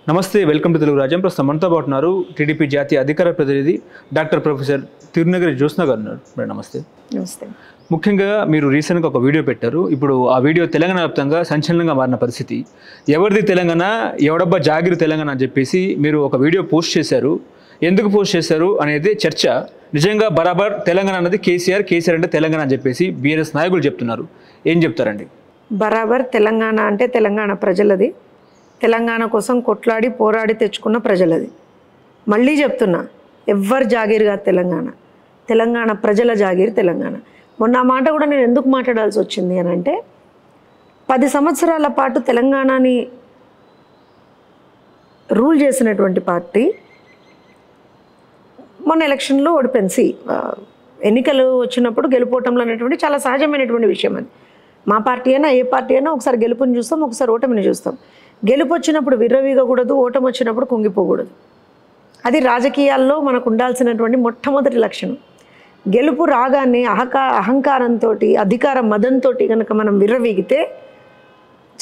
నమస్తే, welcome to Telugu రాజ్యం. ప్రస్తుతం మనతో పాటు ఉన్నారు టీడీపీ జాతీయ అధికార ప్రతినిధి డాక్టర్ ప్రొఫెసర్ తిరునగరి జ్యోత్స్న గారు ఉన్నారు. మేడం నమస్తే. నమస్తే. ముఖ్యంగా మీరు రీసెంట్గా ఒక వీడియో పెట్టారు. ఇప్పుడు ఆ వీడియో తెలంగాణ వ్యాప్తంగా సంచలనంగా మారిన పరిస్థితి. ఎవరిది తెలంగాణ, ఎవడబ్బా జాగిరి తెలంగాణ అని చెప్పేసి మీరు ఒక వీడియో పోస్ట్ చేశారు. ఎందుకు పోస్ట్ చేశారు అనేది చర్చ. నిజంగా బరాబర్ తెలంగాణ అన్నది కేసీఆర్, కేసీఆర్ అంటే తెలంగాణ అని చెప్పేసి బీఆర్ఎస్ నాయకులు చెప్తున్నారు. ఏం చెప్తారండి? బరాబర్ తెలంగాణ అంటే తెలంగాణ ప్రజలది. తెలంగాణ కోసం కొట్లాడి పోరాడి తెచ్చుకున్న ప్రజలది. మళ్ళీ చెప్తున్నా, ఎవ్వరు జాగీర్ కాదు తెలంగాణ. తెలంగాణ ప్రజల జాగీర్ తెలంగాణ. మొన్న ఆ మాట కూడా నేను ఎందుకు మాట్లాడాల్సి వచ్చింది అని అంటే, 10 సంవత్సరాల పాటు తెలంగాణని రూల్ చేసినటువంటి పార్టీ మొన్న ఎలక్షన్లో ఓడిపోయింది. ఎన్నికలు వచ్చినప్పుడు గెలుపోవటంలో అనేటువంటి చాలా సహజమైనటువంటి విషయం అది. మా పార్టీ అయినా ఏ పార్టీ అయినా ఒకసారి గెలుపుని చూస్తాం, ఒకసారి ఓటమిని చూస్తాం. గెలుపు వచ్చినప్పుడు విర్రవీగకూడదు, ఓటమి వచ్చినప్పుడు కుంగిపోకూడదు. అది రాజకీయాల్లో మనకు ఉండాల్సినటువంటి మొట్టమొదటి లక్షణం. గెలుపు రాగానే అహంకారంతో, అధికార మదంతో కనుక మనం విర్రవీగితే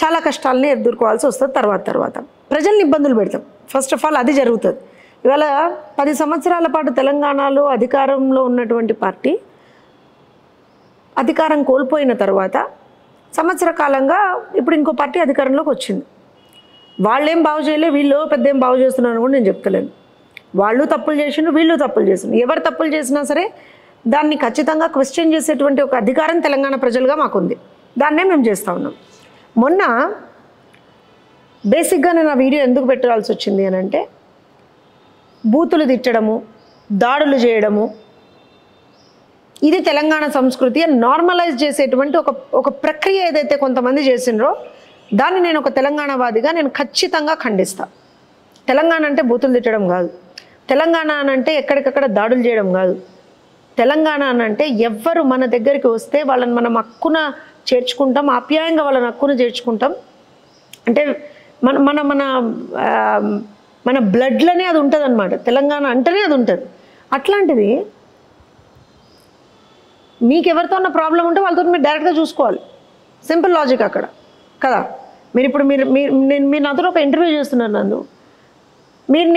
చాలా కష్టాలని ఎదుర్కోవాల్సి వస్తుంది. తర్వాత ప్రజల్ని ఇబ్బందులు పెడతాం. ఫస్ట్ ఆఫ్ ఆల్ అది జరుగుతుంది. ఇవాళ 10 సంవత్సరాల పాటు తెలంగాణలో అధికారంలో ఉన్నటువంటి పార్టీ అధికారం కోల్పోయిన తర్వాత సంవత్సర కాలంగా ఇప్పుడు ఇంకో పార్టీ అధికారంలోకి వచ్చింది. వాళ్ళేం బాగు చేయలే, వీళ్ళు పెద్ద ఏం బాగు చేస్తున్నారు కూడా నేను చెప్తలేను. వాళ్ళు తప్పులు చేసిండ్రు, వీళ్ళు తప్పులు చేసిండ్రు. ఎవరు తప్పులు చేసినా సరే దాన్ని ఖచ్చితంగా క్వశ్చన్ చేసేటువంటి ఒక అధికారం తెలంగాణ ప్రజలుగా మాకుంది. దాన్నే మేము చేస్తూ ఉన్నాం. మొన్న బేసిక్గా నేను ఆ వీడియో ఎందుకు పెట్టాల్సి వచ్చింది అని అంటే, బూతులు తిట్టడము, దాడులు చేయడము, ఇది తెలంగాణ సంస్కృతి అని నార్మలైజ్ చేసేటువంటి ఒక ప్రక్రియ ఏదైతే కొంతమంది చేసిండ్రో దాన్ని నేను ఒక తెలంగాణవాదిగా నేను ఖచ్చితంగా ఖండిస్తా. తెలంగాణ అంటే బూతులు తిట్టడం కాదు. తెలంగాణ అంటే ఎక్కడికక్కడ దాడులు చేయడం కాదు. తెలంగాణ అంటే ఎవ్వరు మన దగ్గరికి వస్తే వాళ్ళని మనం హక్కున చేర్చుకుంటాం, ఆప్యాయంగా వాళ్ళని హక్కున చేర్చుకుంటాం. అంటే మన మన మన మన బ్లడ్లోనే అది ఉంటుంది అన్నమాట. తెలంగాణ అంటేనే అది ఉంటుంది. అట్లాంటిది మీకు ఎవరితో ఉన్న ప్రాబ్లం ఉంటే వాళ్ళతో మీరు డైరెక్ట్గా చూసుకోవాలి. సింపుల్ లాజిక్ అక్కడ కదా. మీరు ఇప్పుడు మీరు నాతో ఒక ఇంటర్వ్యూ చేస్తున్నారు. నన్ను మీరు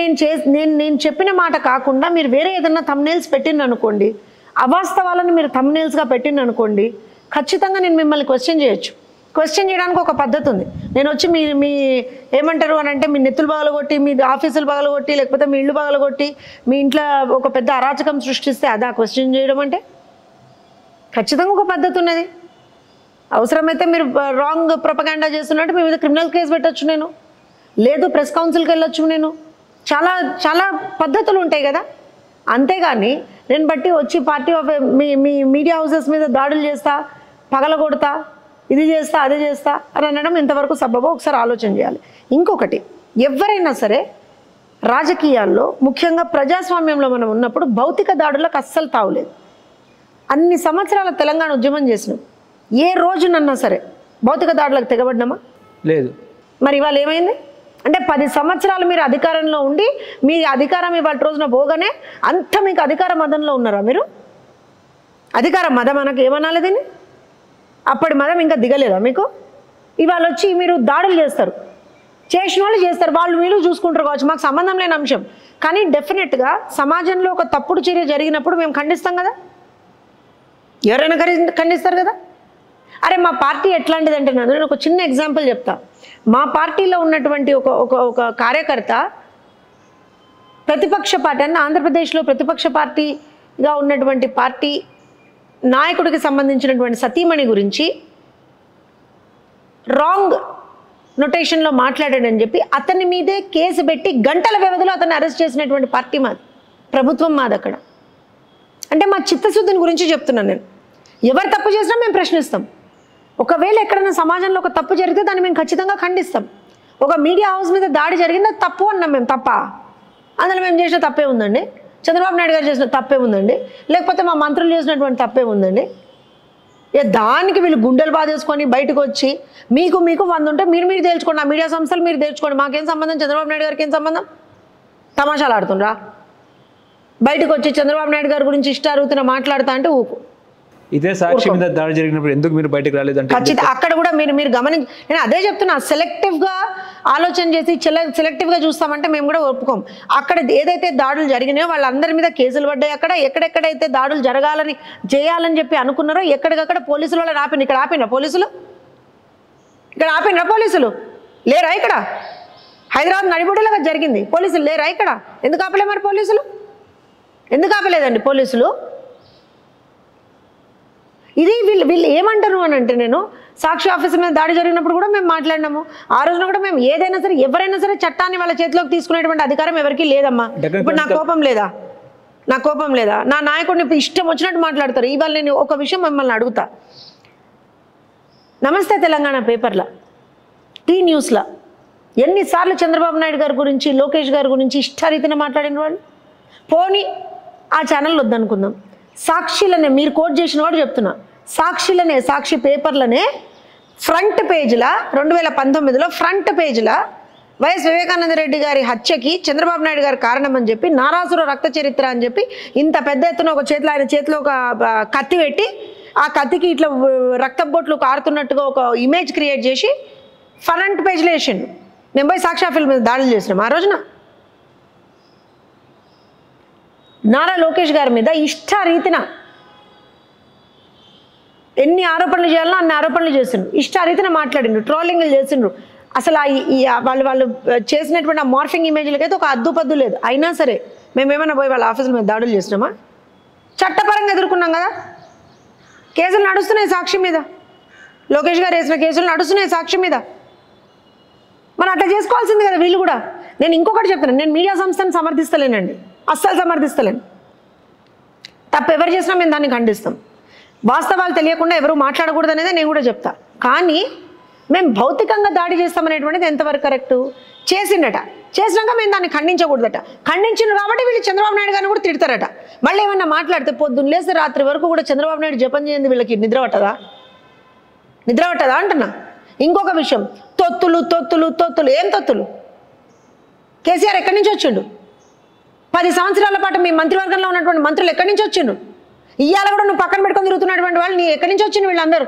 నేను చెప్పిన మాట కాకుండా మీరు వేరే ఏదైనా థంబ్నెయిల్స్ పెట్టిండ్రు అనుకోండి, అవాస్తవాలను మీరు థంబ్నెయిల్స్గా పెట్టిండ్రు అనుకోండి, ఖచ్చితంగా నేను మిమ్మల్ని క్వశ్చన్ చేయొచ్చు. క్వశ్చన్ చేయడానికి ఒక పద్ధతి ఉంది. నేను వచ్చి మీ ఏమంటారు అని అంటే, మీ నెత్తులు పగలగొట్టి, మీ ఆఫీసులు పగలగొట్టి, లేకపోతే మీ ఇళ్ళు పగలగొట్టి, మీ ఇంట్లో ఒక పెద్ద అరాచకం సృష్టిస్తే అదా క్వశ్చన్ చేయడం అంటే? ఖచ్చితంగా ఒక పద్ధతి ఉన్నది. అవసరమైతే మీరు రాంగ్ ప్రొపగాండా చేస్తున్నట్టు మీ మీద క్రిమినల్ కేసు పెట్టచ్చు, నేను లేదు ప్రెస్ కౌన్సిల్కి వెళ్ళొచ్చు, నేను చాలా చాలా పద్ధతులు ఉంటాయి కదా. అంతేగాని నేను బట్టి వచ్చి party of me media houses మీద దాడులు చేస్తా, పగలగొడతా, ఇది చేస్తా, అది చేస్తా అని అనడం ఇంతవరకు సబబో ఒకసారి ఆలోచన చేయాలి. ఇంకొకటి, ఎవరైనా సరే రాజకీయాల్లో ముఖ్యంగా ప్రజాస్వామ్యంలో మనం ఉన్నప్పుడు భౌతిక దాడులకు అస్సలు తావులేదు. అన్ని సంవత్సరాల తెలంగాణ ఉద్యమం చేసినాం. ఏ రోజునన్నా సరే భౌతిక దాడులకు తెగబడినామా? లేదు. మరి ఇవాళ ఏమైంది అంటే, 10 సంవత్సరాలు మీరు అధికారంలో ఉండి మీ అధికారం ఇవాళ రోజున పోగానే అంత మీకు అధికార మదంలో ఉన్నారా మీరు? అధికార మదం మనకు ఏమనాలి దీన్ని? అప్పటి మదం ఇంకా దిగలేదా మీకు? ఇవాళ వచ్చి మీరు దాడులు చేస్తారు, చేసిన వాళ్ళు చేస్తారు, వాళ్ళు వీళ్ళు చూసుకుంటారు కావచ్చు, మాకు సంబంధం లేని అంశం. కానీ డెఫినెట్గా సమాజంలో ఒక తప్పుడు చర్య జరిగినప్పుడు మేము ఖండిస్తాం కదా. ఎవరైనా ఖండిస్తారు కదా. అరే మా పార్టీ ఎట్లాంటిదంటే, నేను ఒక చిన్న ఎగ్జాంపుల్ చెప్తా. మా పార్టీలో ఉన్నటువంటి ఒక కార్యకర్త ప్రతిపక్ష పార్టీ అన్న ఆంధ్రప్రదేశ్లో ప్రతిపక్ష పార్టీగా ఉన్నటువంటి పార్టీ నాయకుడికి సంబంధించినటువంటి సతీమణి గురించి రాంగ్ నొటేషన్లో మాట్లాడాడని చెప్పి అతని మీదే కేసు పెట్టి గంటల వ్యవధిలో అతన్ని అరెస్ట్ చేసినటువంటి పార్టీ మాది, ప్రభుత్వం మాది. అక్కడ అంటే మా చిత్తశుద్ధిని గురించి చెప్తున్నాను నేను. ఎవరు తప్పు చేసినా మేము ప్రశ్నిస్తాం. ఒకవేళ ఎక్కడైనా సమాజంలో ఒక తప్పు జరిగితే దాన్ని మేము ఖచ్చితంగా ఖండిస్తాం. ఒక మీడియా హౌస్ మీద దాడి జరిగింది, అది తప్పు అన్నాం మేము. తప్ప అందులో మేము చేసిన తప్పే ఉందండి? చంద్రబాబు నాయుడు గారు చేసిన తప్పే ఉందండి? లేకపోతే మా మంత్రులు చేసినటువంటి తప్పే ఉందండి? దానికి వీళ్ళు గుండెలు బాధేసుకొని బయటకు వచ్చి మీకు 100 ఉంటే మీరు తేల్చుకోండి, ఆ మీడియా సంస్థలు మీరు తేల్చుకోండి, మాకేం సంబంధం, చంద్రబాబు నాయుడు గారికి ఏం సంబంధం? తమాషాలు ఆడుతుండ్రా? బయటకు వచ్చి చంద్రబాబు నాయుడు గారి గురించి ఇష్టారుతున్న మాట్లాడుతా అంటే ఊపు. ఇదే సాక్షి మీద దాడి జరిగినప్పుడు ఎందుకు మీరు బయటకు రాలేదంటే ఖచ్చితంగా అక్కడ కూడా మీరు గమనించి, నేను అదే చెప్తున్నా, సెలెక్టివ్గా ఆలోచన చేసి సెలెక్టివ్గా చూస్తామంటే మేము కూడా ఒప్పుకోం. అక్కడ ఏదైతే దాడులు జరిగినాయో వాళ్ళందరి మీద కేసులు పడ్డాయి. అక్కడ ఎక్కడెక్కడైతే దాడులు జరగాలని చేయాలని చెప్పి అనుకున్నారో ఎక్కడికక్కడ పోలీసులు వాళ్ళని ఆపిన. ఇక్కడ ఆపిన పోలీసులు, ఇక్కడ ఆపిన పోలీసులు లేరా? ఇక్కడ హైదరాబాద్ నడిబొడ్డులాగా జరిగింది, పోలీసులు లేరా ఇక్కడ? ఎందుకు ఆపలే మరి పోలీసులు? ఎందుకు ఆపలేదండి పోలీసులు? ఇది వీళ్ళు ఏమంటారు అని అంటే, నేను సాక్షి ఆఫీస్ మీద దాడి జరిగినప్పుడు కూడా మేము మాట్లాడినాము. ఆ రోజున కూడా మేము ఏదైనా సరే ఎవరైనా సరే చట్టాన్ని వాళ్ళ చేతిలోకి తీసుకునేటువంటి అధికారం ఎవరికీ లేదమ్మా. ఇప్పుడు నా కోపం లేదా? నా కోపం లేదా? నా నాయకుడిని ఇష్టం వచ్చినట్టు మాట్లాడతారు. ఇవాళ నేను ఒక విషయం మిమ్మల్ని అడుగుతా. నమస్తే తెలంగాణ పేపర్లో, టీ న్యూస్లో ఎన్నిసార్లు చంద్రబాబు నాయుడు గారి గురించి, లోకేష్ గారి గురించి ఇష్టారీతిన మాట్లాడిన వాళ్ళు? పోనీ ఆ ఛానల్ వద్దనుకుందాం, సాక్షిలనే మీరు కోట్ చేసిన వాడు చెప్తున్నా, సాక్షిలనే, సాక్షి పేపర్లనే ఫ్రంట్ పేజ్లో 2019లో ఫ్రంట్ పేజ్లో వైఎస్ వివేకానంద రెడ్డి గారి హత్యకి చంద్రబాబు నాయుడు గారి కారణం అని చెప్పి, నారాసుర రక్త చరిత్ర అని చెప్పి ఇంత పెద్ద ఎత్తున ఒక చేతిలో, ఆయన చేతిలో ఒక కత్తి పెట్టి ఆ కత్తికి ఇట్లా రక్తబొట్లు కారుతున్నట్టుగా ఒక ఇమేజ్ క్రియేట్ చేసి ఫ్రంట్ పేజ్లో వేసిండు. నేను పోయి సాక్షి ఆఫీస్ మీద దాడులు చేసినాం. ఆ రోజున నారా లోకేష్ గారి మీద ఇష్టారీతిన ఎన్ని ఆరోపణలు చేయాలో అన్ని ఆరోపణలు చేసిండ్రు, ఇష్టారీతిన మాట్లాడిండ్రు, ట్రోలింగ్లు చేసిండ్రు. అసలు వాళ్ళు చేసినటువంటి ఆ మార్ఫింగ్ ఇమేజ్లకైతే ఒక అద్దుపద్దు లేదు. అయినా సరే మేమేమైనా పోయి వాళ్ళ ఆఫీసుల మీద దాడులు చేసినామా? చట్టపరంగా ఎదుర్కొన్నాం కదా. కేసులు నడుస్తున్నాయి సాక్షి మీద, లోకేష్ గారు వేసిన కేసులు నడుస్తున్నాయి సాక్షి మీద. మరి అట్లా చేసుకోవాల్సింది కదా వీళ్ళు కూడా. నేను ఇంకొకటి చెప్తున్నాను, నేను మీడియా సంస్థను సమర్థిస్తలేనండి, అస్సలు సమర్థిస్తలేను. తప్పు ఎవరు చేసినా మేము దాన్ని ఖండిస్తాం. వాస్తవాలు తెలియకుండా ఎవరు మాట్లాడకూడదు అనేది నేను కూడా చెప్తా. కానీ మేము భౌతికంగా దాడి చేస్తామనేటువంటిది ఎంతవరకు కరెక్టు? చేసిండట, చేసినాక మేము దాన్ని ఖండించకూడదట. ఖండించిండ్రు కాబట్టి వీళ్ళు చంద్రబాబు నాయుడు గారిని కూడా తిడతారట. మళ్ళీ ఏమన్నా మాట్లాడితే పొద్దున్న లేస్తే రాత్రి వరకు కూడా చంద్రబాబు నాయుడు జపం చేయండి, వీళ్ళకి నిద్ర పట్టదా? నిద్ర పట్టదా అంటున్నా. ఇంకొక విషయం, తొత్తులు తొత్తులు తొత్తులు. ఏం తొత్తులు? కేసీఆర్ ఎక్కడి నుంచి వచ్చిండు? 10 సంవత్సరాల పాటు మీ మంత్రివర్గంలో ఉన్నటువంటి మంత్రులు ఎక్కడి నుంచి వచ్చిండ్రు? ఇవాళ కూడా నువ్వు పక్కన పెట్టుకొని తిరుగుతున్నటువంటి వాళ్ళు నీ ఎక్కడి నుంచి వచ్చిండు? వీళ్ళందరూ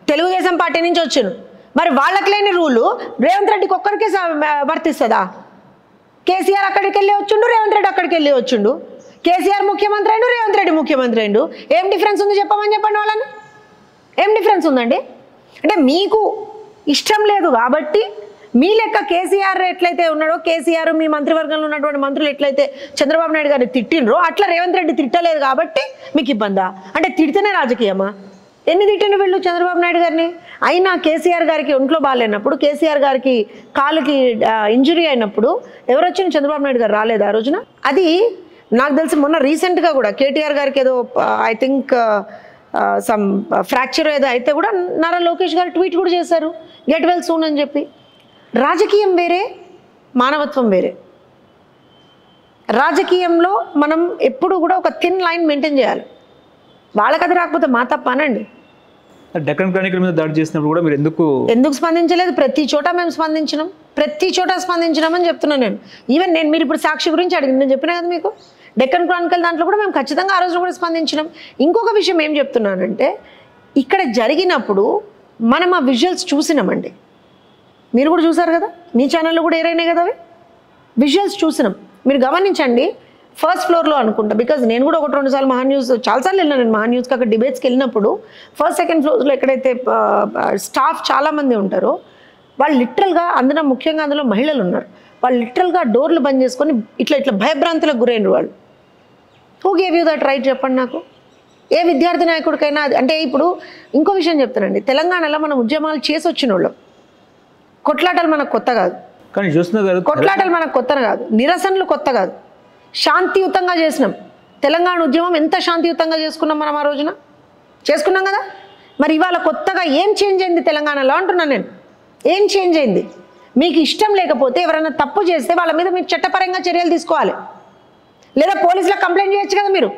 తెలుగుదేశం పార్టీ నుంచి వచ్చిండ్రు. మరి వాళ్ళకి లేని రూలు రేవంత్ రెడ్డికి ఒక్కరికే వర్తిస్తుందా? కేసీఆర్ అక్కడికి వెళ్ళి వచ్చిండు, రేవంత్ రెడ్డి అక్కడికి వెళ్ళి వచ్చిండు. కేసీఆర్ ముఖ్యమంత్రి అయిండు, రేవంత్ రెడ్డి ముఖ్యమంత్రి అయిండు. ఏం డిఫరెన్స్ ఉంది చెప్పమని చెప్పండి వాళ్ళని. ఏం డిఫరెన్స్ ఉందండి? అంటే మీకు ఇష్టం లేదు కాబట్టి మీ లెక్క కేసీఆర్ ఎట్లయితే ఉన్నాడో, కేసీఆర్ మీ మంత్రివర్గంలో ఉన్నటువంటి మంత్రులు ఎట్లయితే చంద్రబాబు నాయుడు గారిని తిట్టిండ్రో అట్లా రేవంత్ రెడ్డి తిట్టలేదు కాబట్టి మీకు ఇబ్బందా? అంటే తిడితేనే రాజకీయమా? ఎన్ని తిట్టిండు వీళ్ళు చంద్రబాబు నాయుడు గారిని? అయినా కేసీఆర్ గారికి ఒంట్లో బాగాలేనప్పుడు, కేసీఆర్ గారికి కాలుకి ఇంజురీ అయినప్పుడు ఎవరు వచ్చింది? చంద్రబాబు నాయుడు గారు రాలేదు ఆ రోజున. అది నాకు తెలిసి మొన్న రీసెంట్గా కూడా కేటీఆర్ గారికి ఏదో ఐ థింక్ సమ్ ఫ్రాక్చర్ ఏదో అయితే కూడా నారా లోకేష్ గారు ట్వీట్ కూడా చేశారు, గెట్ వెల్ సూన్ అని చెప్పి. రాజకీయం వేరే, మానవత్వం వేరే. రాజకీయంలో మనం ఎప్పుడు కూడా ఒక థిన్ లైన్ మెయింటైన్ చేయాలి. వాళ్ళకి అది రాకపోతే మా తప్ప అనండి. డెక్కన్ క్రానికల్ మీద దాడి చేసినప్పుడు కూడా మీరు ఎందుకు స్పందించలేదు? ప్రతి చోట మేము స్పందించినాం, ప్రతి చోట స్పందించినామని చెప్తున్నాను నేను. ఈవెన్ మీరు ఇప్పుడు సాక్షి గురించి అడిగింది, నేను చెప్పినా కదా మీకు. డెక్కన్ క్రానికల్ దాంట్లో కూడా మేము ఖచ్చితంగా ఆ రోజు కూడా స్పందించినాం. ఇంకొక విషయం ఏం చెప్తున్నానంటే, ఇక్కడ జరిగినప్పుడు మనం ఆ విజువల్స్ చూసినామండి. మీరు కూడా చూసారు కదా, మీ ఛానల్లో కూడా ఏరైనాయి కదా అవి విజువల్స్ చూసినాం. మీరు గమనించండి, ఫస్ట్ ఫ్లోర్లో అనుకుంటా, బికాజ్ నేను కూడా 1-2 సార్లు మహా న్యూస్ చాలాసార్లు వెళ్ళినాను. నేను మహా న్యూస్కి అక్కడ డిబేట్స్కి వెళ్ళినప్పుడు ఫస్ట్ సెకండ్ ఫ్లోర్లో ఎక్కడైతే స్టాఫ్ చాలామంది ఉంటారో వాళ్ళు లిటరల్గా, అందులో ముఖ్యంగా అందులో మహిళలు ఉన్నారు, వాళ్ళు లిటరల్గా డోర్లు బంద్ చేసుకొని ఇట్లా భయభ్రాంతులకు గురైనరు వాళ్ళు. Who gave you that right చెప్పండి నాకు? ఏ విద్యార్థి నాయకుడికైనా. అంటే ఇప్పుడు ఇంకో విషయం చెప్తానండి, తెలంగాణలో మనం ఉద్యమాలు చేసి వచ్చిన వాళ్ళం. కొట్లాటలు మనకు కొత్త కాదు, కానీ జ్యోత్స్న గారు కొట్లాటలు మనకు కొత్త కాదు, నిరసనలు కొత్త కాదు, శాంతియుతంగా చేసినాం. తెలంగాణ ఉద్యమం ఎంత శాంతియుతంగా చేసుకున్నాం మనం ఆ రోజున, చేసుకున్నాం కదా. మరి ఇవాళ కొత్తగా ఏం చేంజ్ అయింది తెలంగాణలో అంటున్నాను నేను. ఏం చేంజ్ అయింది? మీకు ఇష్టం లేకపోతే ఎవరైనా తప్పు చేస్తే వాళ్ళ మీద మీరు చట్టపరంగా చర్యలు తీసుకోవాలి, లేదా పోలీసులకు కంప్లైంట్ చేయొచ్చు కదా. మీరు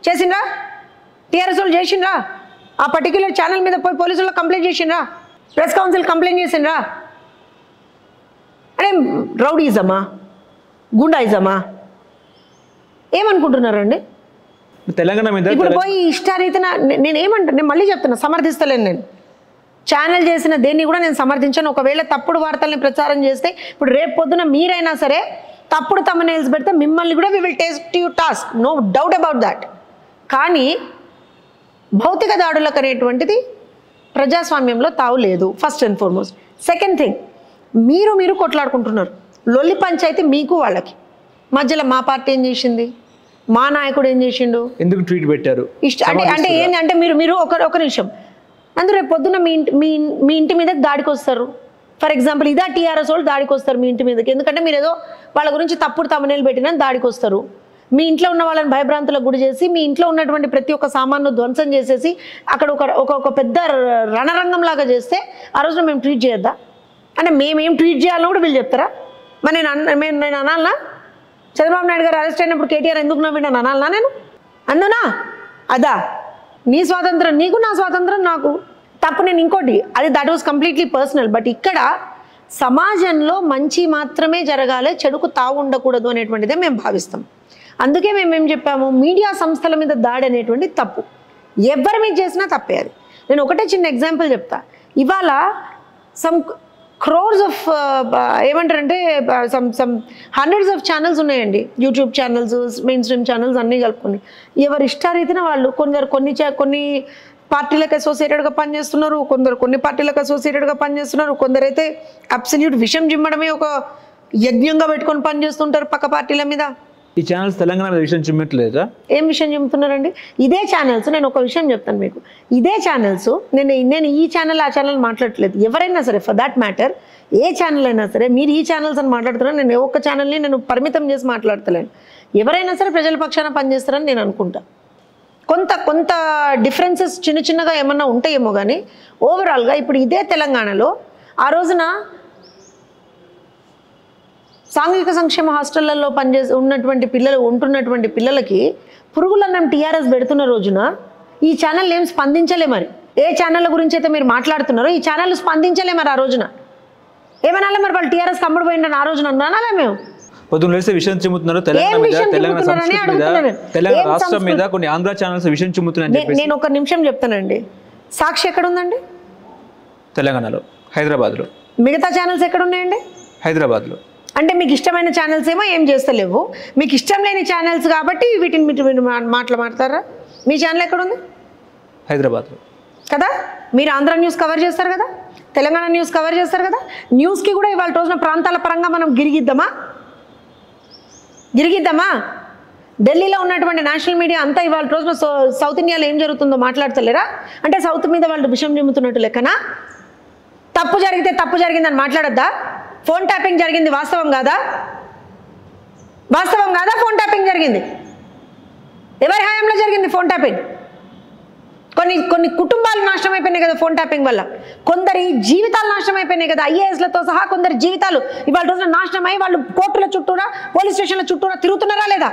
చేసిండ్రా? టీఆర్ఎస్ వాళ్ళు చేసిండ్రా? ఆ పర్టిక్యులర్ ఛానల్ మీద పోయి పోలీసులకు కంప్లైంట్ చేసిండ్రా? ప్రెస్ కౌన్సిల్ కంప్లైంట్ చేసిండ్రా? అంటే రౌడీజమా, గుండాయిజమా? ఏమనుకుంటున్నారండి? తెలంగాణ మీద ఇప్పుడు పోయి ఇష్టారీతిన నేను ఏమంటాను, నేను మళ్ళీ చెప్తున్నా, సమర్థిస్తలేను నేను. ఛానల్ చేసిన దేన్ని కూడా నేను సమర్థించాను. ఒకవేళ తప్పుడు వార్తల్ని ప్రచారం చేస్తే ఇప్పుడు రేపు పొద్దున మీరైనా సరే తప్పుడు thumbnails పెడితే మిమ్మల్ని కూడా we will take you task, no doubt about that. కానీ భౌతిక దాడులకు అనేటువంటిది ప్రజాస్వామ్యంలో తావు లేదు, first and foremost. Second thing, మీరు కొట్లాడుకుంటున్నారు, లొల్లి పంచాయితీ మీకు వాళ్ళకి మధ్యలో. మా పార్టీ ఏం చేసింది, మా నాయకుడు ఏం చేసిండు, ఎందుకు ట్వీట్ పెట్టారు అంటే ఏంటంటే మీరు ఒక నిమిషం, అందులో రేపు పొద్దున్న మీ ఇంటి మీద దాడికి వస్తారు. ఫర్ ఎగ్జాంపుల్ ఇదా టీఆర్ఎస్ వాళ్ళు దాడికి వస్తారు మీ ఇంటి మీదకి, ఎందుకంటే మీరు ఏదో వాళ్ళ గురించి తప్పుడు thumbnail పెట్టినా దాడికి వస్తారు. మీ ఇంట్లో ఉన్న వాళ్ళని భయభ్రాంతులకు గురి చేసి మీ ఇంట్లో ఉన్నటువంటి ప్రతి ఒక్క సామాన్ను ధ్వంసం చేసేసి అక్కడ ఒక పెద్ద రణరంగం లాగా చేస్తే ఆ రోజున మేము ట్వీట్ చేయొద్దా? అంటే మేమేం ట్వీట్ చేయాలో కూడా వీళ్ళు చెప్తారా? మరి నేను అనాలనా? చంద్రబాబు నాయుడు గారు అరెస్ట్ అయినప్పుడు కేటీఆర్ ఎందుకు నవ్విండు అని అనాలనా నేను? అందునా అదా నీ స్వాతంత్రం నీకు, నా స్వాతంత్రం నాకు. తప్పు నేను ఇంకోటి, అది that was completely personal. But ఇక్కడ సమాజంలో మంచి మాత్రమే జరగాలి, చెడుకు తావు ఉండకూడదు అనేటువంటిదే మేము భావిస్తాం. అందుకే మేమేం చెప్పాము, మీడియా సంస్థల మీద దాడి అనేటువంటి తప్పు, ఎవరి మీద చేసినా తప్పే. అది నేను ఒకటే చిన్న ఎగ్జాంపుల్ చెప్తా. ఇవాళ సమ్ క్రోర్స్ ఆఫ్ ఏమంటారంటే సమ్ హండ్రెడ్స్ ఆఫ్ ఛానల్స్ ఉన్నాయండి, YouTube channels, main stream channels అన్నీ కలుపుకొని. ఎవరి ఇష్టారీతిన వాళ్ళు కొన్ని పార్టీలకు అసోసియేటెడ్గా పనిచేస్తున్నారు, కొన్ని పార్టీలకు అసోసియేటెడ్గా పనిచేస్తున్నారు, కొందరైతే అబ్సల్యూట్ విషం జిమ్మడమే ఒక యజ్ఞంగా పెట్టుకొని పనిచేస్తుంటారు పక్క పార్టీల మీద. ఈ ఛానల్స్ తెలంగాణ విషయం చిమ్మట్లేదా? ఏం విషయం చెబుతున్నారండి? ఇదే ఛానల్స్, నేను ఒక విషయం చెప్తాను మీకు, ఇదే ఛానల్స్, నేను ఈ ఛానల్ ఆ ఛానల్ మాట్లాడట్లేదు. ఎవరైనా సరే for that matter A channel అయినా సరే, మీరు ఈ ఛానల్స్ అని మాట్లాడుతున్నాను, నేను ఒక్క ఛానల్ని నేను పరిమితం చేసి మాట్లాడతలేను. ఎవరైనా సరే ప్రజల పక్షాన పనిచేస్తారని నేను అనుకుంటా. కొంత డిఫరెన్సెస్ చిన్నగా ఏమన్నా ఉంటాయేమో, కానీ ఓవరాల్గా ఇప్పుడు ఇదే తెలంగాణలో ఆ రోజున సాంఘిక సంక్షేమ హాస్టళ్లలో ఉంటున్నటువంటి పిల్లలకి పురుగులన్నం టీఆర్ఎస్ పెడుతున్న రోజున ఈ ఛానల్ ఏం స్పందించలే. మరి ఏ ఛానళ్ళ గురించి అయితే మీరు మాట్లాడుతున్నారో ఈ ఛానల్ స్పందించలే. మరి ఆ రోజున ఏమనాలి, మరి వాళ్ళు టీఆర్ఎస్ కమ్ముడు పోయిందని ఆ రోజున అనాలే. మేము పొద్దున్న లేస్తే విషయం చిమ్ముతున్నారు తెలంగాణ రాష్ట్రం మీద కొన్ని ఆంధ్ర ఛానల్స్ విషయం చిమ్ముతున్నాయి. నేను ఒక నిమిషం చెప్తానండి, సాక్షి ఎక్కడ ఉందండి? తెలంగాణలో, హైదరాబాద్లో. మిగతా ఛానల్స్ ఎక్కడ ఉన్నాయండి? హైదరాబాద్లో. అంటే మీకు ఇష్టమైన ఛానల్స్ ఏమో ఏం చేస్తలేవు, మీకు ఇష్టం లేని ఛానల్స్ కాబట్టి వీటిని మీరు మాట్లాడతారా? మీ ఛానల్ ఎక్కడ ఉంది? హైదరాబాద్లో కదా. మీరు ఆంధ్ర న్యూస్ కవర్ చేస్తారు కదా, తెలంగాణ న్యూస్ కవర్ చేస్తారు కదా. న్యూస్కి కూడా ఇవాళ రోజున ప్రాంతాల పరంగా మనం గిరిగిద్దామా? ఢిల్లీలో ఉన్నటువంటి నేషనల్ మీడియా అంతా ఇవాళ రోజున సౌత్ ఇండియాలో ఏం జరుగుతుందో మాట్లాడతలేరా? అంటే సౌత్ మీద వాళ్ళు విషం నిమ్ముతున్నట్టు లెక్కనా? తప్పు జరిగితే తప్పు జరిగిందని మాట్లాడద్దా? ఫోన్ ట్యాపింగ్ జరిగింది వాస్తవం కాదా? ఫోన్ ట్యాపింగ్ జరిగింది. ఎవరి హయాంలో జరిగింది ఫోన్ ట్యాపింగ్? కొన్ని కుటుంబాలు నాశనం అయిపోయినాయి కదా ఫోన్ ట్యాపింగ్ వల్ల, కొందరి జీవితాలు నాశనం అయిపోయినాయి కదా. ఐఏఎస్లతో సహా కొందరి జీవితాలు ఇవాళ రోజున నాశనం అయ్యి వాళ్ళు కోర్టుల చుట్టూరా, పోలీస్ స్టేషన్ల చుట్టూరా తిరుగుతున్నారా లేదా?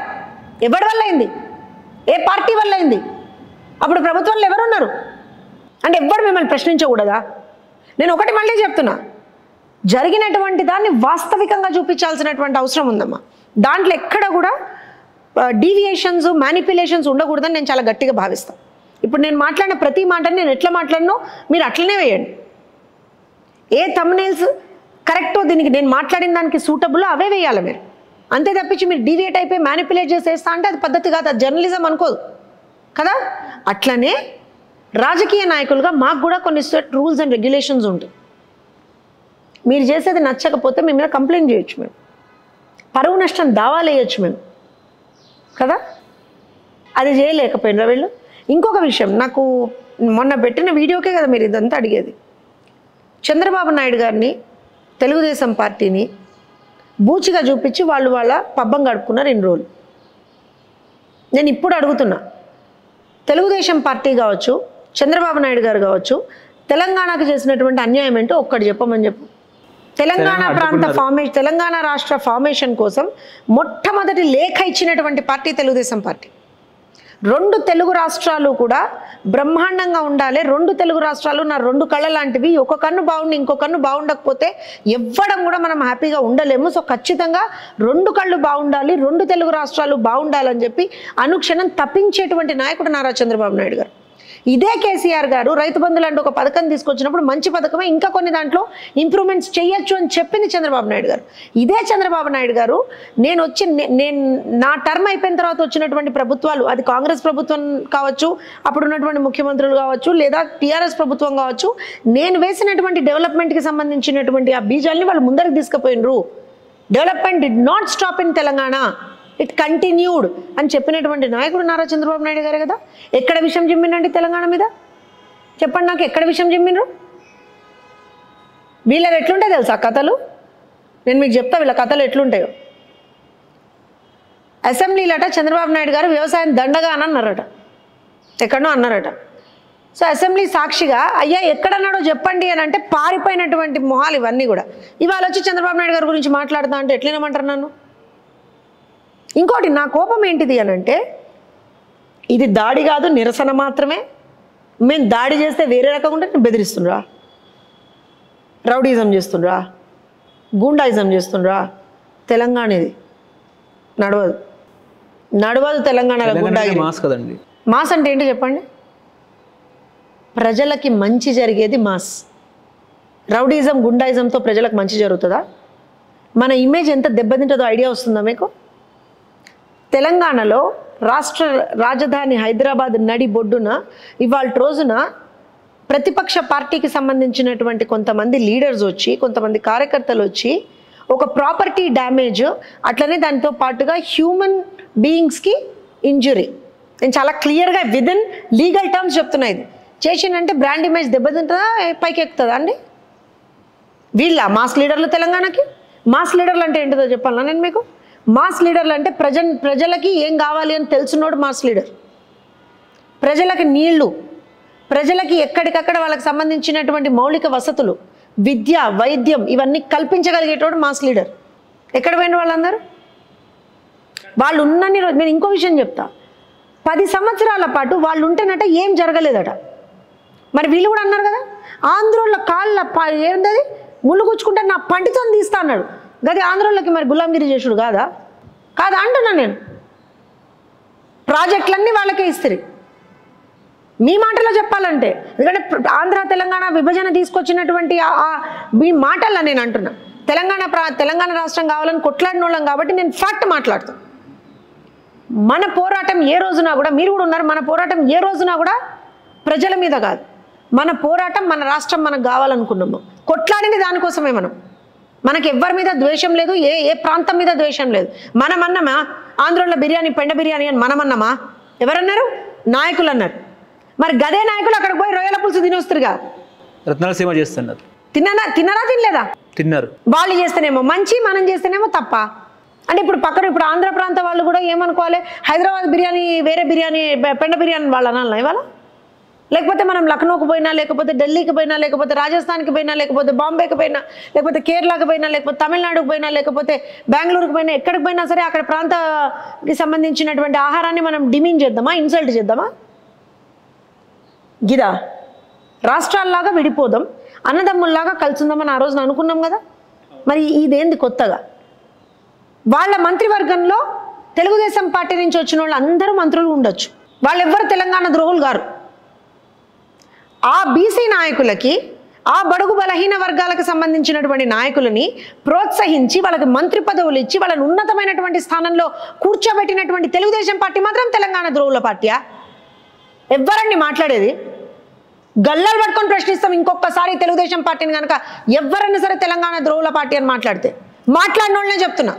ఎవరి వల్ల అయింది? ఏ పార్టీ వల్ల అయింది? అప్పుడు ప్రభుత్వంలో ఎవరున్నారు? అంటే ఎవ్వరు మిమ్మల్ని ప్రశ్నించకూడదా? నేను ఒకటి మళ్ళీ చెప్తున్నా, జరిగినటువంటి దాన్ని వాస్తవికంగా చూపించాల్సినటువంటి అవసరం ఉందమ్మా. దాంట్లో ఎక్కడ కూడా డీవియేషన్స్, మ్యానిపులేషన్స్ ఉండకూడదని నేను చాలా గట్టిగా భావిస్తాను. ఇప్పుడు నేను మాట్లాడిన ప్రతి మాటని నేను ఎట్లా మాట్లాడినో మీరు అట్లనే వేయండి. ఏ థంబ్నెయిల్స్ కరెక్టో దీనికి నేను మాట్లాడిన దానికి సూటబుల్ అవే వేయాలి మీరు. అంతే తప్పించి మీరు డీవియేట్ అయిపోయి మ్యానిపులేట్ చేసేస్తా అంటే అది పద్ధతి కాదు, అది జర్నలిజం అనుకోదు కదా. అట్లనే రాజకీయ నాయకులుగా మాకు కూడా కొన్ని రూల్స్ అండ్ రెగ్యులేషన్స్ ఉంటాయి. మీరు చేసేది నచ్చకపోతే మీ మీద కంప్లైంట్ చేయొచ్చు, మేము పరువు నష్టం దావాలు వేయచ్చు మేము కదా. అది చేయలేకపోయినరా వీళ్ళు. ఇంకొక విషయం, నాకు మొన్న పెట్టిన వీడియోకే కదా మీరు ఇదంతా అడిగేది. చంద్రబాబు నాయుడు గారిని, తెలుగుదేశం పార్టీని బూచిగా చూపించి వాళ్ళు వాళ్ళ పబ్బం గడుపుకున్నారు ఇన్ని రోజులు. నేను ఇప్పుడు అడుగుతున్నా, తెలుగుదేశం పార్టీ కావచ్చు, చంద్రబాబు నాయుడు గారు కావచ్చు, తెలంగాణకు చేసినటువంటి అన్యాయం ఏంటో ఒక్కటి చెప్పమని చెప్పు. తెలంగాణ రాష్ట్ర ఫార్మేషన్ కోసం మొట్టమొదటి లేఖ ఇచ్చినటువంటి పార్టీ తెలుగుదేశం పార్టీ. 2 తెలుగు రాష్ట్రాలు కూడా బ్రహ్మాండంగా ఉండాలి, 2 తెలుగు రాష్ట్రాలు నా 2 కళ్ళ లాంటివి, ఒక కన్ను బాగుండి ఇంకో కన్ను బాగుండకపోతే ఎవ్వడం కూడా మనం హ్యాపీగా ఉండలేము. సో ఖచ్చితంగా 2 కళ్ళు బాగుండాలి, 2 తెలుగు రాష్ట్రాలు బాగుండాలని చెప్పి అనుక్షణం తప్పించేటువంటి నాయకుడు నారా చంద్రబాబు నాయుడు గారు. ఇదే కేసీఆర్ గారు రైతు బంధు లాంటి ఒక పథకం తీసుకొచ్చినప్పుడు మంచి పథకమే, ఇంకా కొన్ని దాంట్లో ఇంప్రూవ్మెంట్స్ చేయొచ్చు అని చెప్పింది చంద్రబాబు నాయుడు గారు. ఇదే చంద్రబాబు నాయుడు గారు నేను నా టర్మ్ అయిపోయిన తర్వాత వచ్చినటువంటి ప్రభుత్వాలు, అది కాంగ్రెస్ ప్రభుత్వం కావచ్చు, అప్పుడు ఉన్నటువంటి ముఖ్యమంత్రులు కావచ్చు, లేదా టీఆర్ఎస్ ప్రభుత్వం కావచ్చు, నేను వేసినటువంటి డెవలప్మెంట్కి సంబంధించినటువంటి ఆ బీజాల్ని వాళ్ళు ముందరికి తీసుకుపోయినరు. Development did not stop in Telangana, it continued అని చెప్పినటువంటి నాయకుడు నారా చంద్రబాబు నాయుడు గారు కదా. ఎక్కడ విషయం జిమ్మినండి తెలంగాణ మీద? చెప్పండి నాకు, ఎక్కడ విషయం జిమ్మినరు? వీళ్ళవి ఎట్లుంటాయి తెలుసా కథలు? నేను మీకు చెప్తా వీళ్ళ కథలు ఎట్లుంటాయో. అసెంబ్లీలట చంద్రబాబు నాయుడు గారు వ్యవసాయం దండగా అని అన్నారట, ఎక్కడనో అన్నారట. సో అసెంబ్లీ సాక్షిగా అయ్యా ఎక్కడన్నాడో చెప్పండి అని అంటే పారిపోయినటువంటి మొహాలు ఇవన్నీ కూడా. ఇవాళ వచ్చి చంద్రబాబు నాయుడు గారి గురించి మాట్లాడుతా అంటే ఎట్లనేమంటారు నన్ను? ఇంకోటి నా కోపం ఏంటిది అని అంటే, ఇది దాడి కాదు, నిరసన మాత్రమే. మేము దాడి చేస్తే వేరే రకంగా ఉంటే బెదిరిస్తుండ్రా, రౌడీజం చేస్తుండ్రా, గూండాయిజం చేస్తుండ్రా. తెలంగాణ ఇది నడవదు, నడవదు తెలంగాణలో గూండాయిజం. మాస్ కదండి. మాస్ అంటే ఏంటి చెప్పండి? ప్రజలకి మంచి జరిగేది మాస్. రౌడీజం గుండాయిజంతో ప్రజలకు మంచి జరుగుతుందా? మన ఇమేజ్ ఎంత దెబ్బతింటుందో ఐడియా వస్తుందా మీకు? తెలంగాణలో రాష్ట్ర రాజధాని హైదరాబాద్ నడి బొడ్డున ఇవాళ రోజున ప్రతిపక్ష పార్టీకి సంబంధించినటువంటి కొంతమంది లీడర్స్ వచ్చి, కొంతమంది కార్యకర్తలు వచ్చి ఒక ప్రాపర్టీ డ్యామేజ్, అట్లనే దానితో పాటుగా హ్యూమన్ బీయింగ్స్కి ఇంజురీ, నేను చాలా క్లియర్గా విదిన్ లీగల్ టర్మ్స్ చెప్తున్నా, ఇది చేసిందంటే బ్రాండ్ ఇమేజ్ దెబ్బతింటుందా, పైకి ఎక్కుతుందా అండి? వీళ్ళ మాస్ లీడర్లు తెలంగాణకి? మాస్ లీడర్లు అంటే ఏంటిదో చెప్పాలా నేను మీకు? మాస్ లీడర్లు అంటే ప్రజలకి ఏం కావాలి అని తెలుసున్నోడు మాస్ లీడర్. ప్రజలకి నీళ్లు, ప్రజలకి ఎక్కడికక్కడ వాళ్ళకి సంబంధించినటువంటి మౌలిక వసతులు, విద్య, వైద్యం ఇవన్నీ కల్పించగలిగేటోడు మాస్ లీడర్. ఎక్కడ పోయిన వాళ్ళందరూ? వాళ్ళు ఉన్నన్ని రోజు, నేను ఇంకో విషయం చెప్తా, 10 సంవత్సరాల పాటు వాళ్ళు ఉంటేనట ఏం జరగలేదట. మరి వీళ్ళు కూడా అన్నారు కదా, ఆంధ్రోళ్ళ కాళ్ళ ఏంటది ముళ్ళు గుచ్చుకుంటే నా పంటితో తీస్తా అన్నాడు. గది ఆంధ్రోళ్ళకి మరి గులాంగిరి చేసుడు కాదా? కాదా అంటున్నా నేను. ప్రాజెక్టులన్నీ వాళ్ళకే ఇస్తారు మీ మాటలో చెప్పాలంటే. ఎందుకంటే ఆంధ్ర తెలంగాణ విభజన తీసుకొచ్చినటువంటి మీ మాటల్లో నేను అంటున్నా. తెలంగాణ రాష్ట్రం కావాలని కొట్లాడిన వాళ్ళం కాబట్టి నేను ఫ్యాక్ట్ మాట్లాడుతాను. మన పోరాటం ఏ రోజున కూడా, మీరు కూడా ఉన్నారు, మన పోరాటం ఏ రోజున కూడా ప్రజల మీద కాదు. మన పోరాటం మన రాష్ట్రం మనకు కావాలనుకున్నాము, కొట్లాడింది దానికోసమే. మనకి ఎవ్వరి మీద ద్వేషం లేదు, ఏ ప్రాంతం మీద ద్వేషం లేదు. మనమన్నామా ఆంధ్రలో బిర్యానీ, పెండ బిర్యానీ అని మనమన్నామా? ఎవరన్నారు? నాయకులు అన్నారు. మరి గదే నాయకులు అక్కడికి పోయి రొయ్యల పులుసు తినొస్తారుగా. రత్నాలసీమ చేస్తున్నారు. తిన్నారా తినలేదా? తిన్నారు. వాళ్ళు చేస్తేనేమో మంచి, మనం చేస్తేనేమో తప్ప. అంటే ఇప్పుడు ఆంధ్ర ప్రాంత వాళ్ళు కూడా ఏమనుకోవాలి? హైదరాబాద్ బిర్యానీ వేరే బిర్యానీ, పెండ బిర్యానీ వాళ్ళు అనాలి ఇవాళ? లేకపోతే మనం లక్నోకి పోయినా, లేకపోతే ఢిల్లీకి పోయినా, లేకపోతే రాజస్థాన్కి పోయినా, లేకపోతే బాంబేకి పోయినా, లేకపోతే కేరళకి పోయినా, లేకపోతే తమిళనాడుకి పోయినా, లేకపోతే బెంగళూరుకి పోయినా, ఎక్కడికి పోయినా సరే అక్కడ ప్రాంతానికి సంబంధించినటువంటి ఆహారాన్ని మనం డిమీన్ చేద్దామా, ఇన్సల్ట్ చేద్దామా? గిదా రాష్ట్రాల్లాగా విడిపోదాం, అన్నదమ్ముల్లాగా కలుసుందామని ఆ రోజున అనుకున్నాం కదా. మరి ఇదేంది కొత్తగా? వాళ్ళ మంత్రివర్గంలో తెలుగుదేశం పార్టీ నుంచి వచ్చిన వాళ్ళు అందరూ మంత్రులు ఉండొచ్చు, వాళ్ళెవ్వరు తెలంగాణ ద్రోహులు గారు. ఆ బీసీ నాయకులకి, ఆ బడుగు బలహీన వర్గాలకు సంబంధించినటువంటి నాయకులని ప్రోత్సహించి వాళ్ళకి మంత్రి పదవులు ఇచ్చి వాళ్ళని ఉన్నతమైనటువంటి స్థానంలో కూర్చోబెట్టినటువంటి తెలుగుదేశం పార్టీ మాత్రం తెలంగాణ ద్రోహుల పార్టీయా? ఎవరండి మాట్లాడేది? గల్లాలు పట్టుకొని ప్రశ్నిస్తాం ఇంకొకసారి తెలుగుదేశం పార్టీని కనుక ఎవరైనా సరే తెలంగాణ ద్రోహుల పార్టీ అని మాట్లాడిన వాళ్ళనే చెప్తున్నా.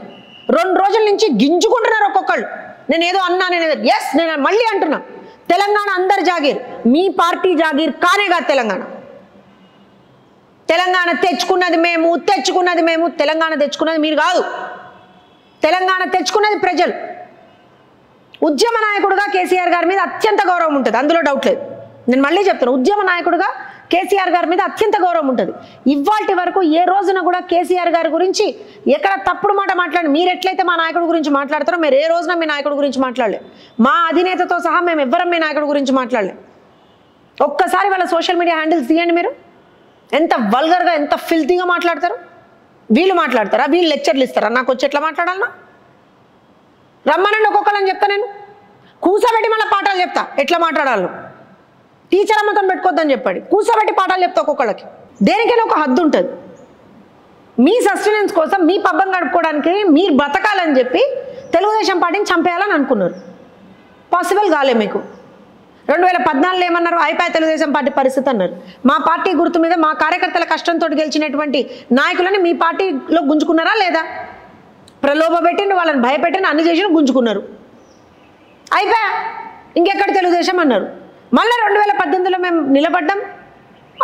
2 రోజుల నుంచి గింజుకుంటున్నారు ఒక్కొక్కళ్ళు. నేను ఏదో అన్నా, నేను మళ్ళీ అంటున్నా, తెలంగాణ అందరి జాగీర్, మీ పార్టీ జాగీర్ కానే కాదు. తెలంగాణ తెచ్చుకున్నది మేము, తెలంగాణ తెచ్చుకున్నది మీరు కాదు. తెలంగాణ తెచ్చుకున్నది ప్రజలు. ఉద్యమ నాయకుడుగా కేసీఆర్ గారి మీద అత్యంత గౌరవం ఉంటుంది, అందులో డౌట్ లేదు. నేను మళ్ళీ చెప్తాను, ఉద్యమ నాయకుడుగా కేసీఆర్ గారి మీద అత్యంత గౌరవం ఉంటుంది. ఇవాల్టి వరకు ఏ రోజున కూడా కేసీఆర్ గారి గురించి ఎక్కడ తప్పుడు మాట మాట్లాడి, మీరు ఎట్లయితే మా నాయకుడి గురించి మాట్లాడతారో మీరు ఏ రోజున మీ నాయకుడి గురించి మాట్లాడలే. మా అధినేతతో సహా మేము ఎవ్వరం మీ నాయకుడి గురించి మాట్లాడలే. ఒక్కసారి వాళ్ళ సోషల్ మీడియా హ్యాండిల్స్ తీయండి మీరు, ఎంత వల్గర్గా, ఎంత ఫిల్తీగా మాట్లాడతారు. వీళ్ళు మాట్లాడతారా? వీళ్ళు లెక్చర్లు ఇస్తారా నాకు వచ్చి ఎట్లా మాట్లాడాలన్నా? రమ్మనండి ఒక్కొక్కళ్ళని చెప్తా, నేను కూర్చోబెట్టి మళ్ళీ పాఠాలు చెప్తా ఎట్లా మాట్లాడాలో. టీచర్ అమ్మతో పెట్టుకోవద్దని చెప్పండి, కూర్చోబెట్టి పాఠాలు చెప్తా ఒక్కొక్కళ్ళకి. దేనికైనా ఒక హద్దు ఉంటుంది. మీ సస్టెనెన్స్ కోసం, మీ పబ్బం గడుపుకోవడానికి, మీరు బతకాలని చెప్పి తెలుగుదేశం పార్టీని చంపేయాలని అనుకున్నారు. పాసిబుల్ కాలే మీకు. 2014 ఏమన్నారు? అయిపోయి తెలుగుదేశం పార్టీ పరిస్థితి అన్నారు. మా పార్టీ గుర్తు మీద మా కార్యకర్తల కష్టంతో గెలిచినటువంటి నాయకులని మీ పార్టీలో గుంజుకున్నారా లేదా? ప్రలోభ పెట్టిండు, వాళ్ళని భయపెట్టిండు, అన్ని చేసిన గుంజుకున్నారు. అయిపోయా, ఇంకెక్కడ తెలుగుదేశం అన్నారు. మళ్ళీ 2018లో మేము నిలబడ్డాం,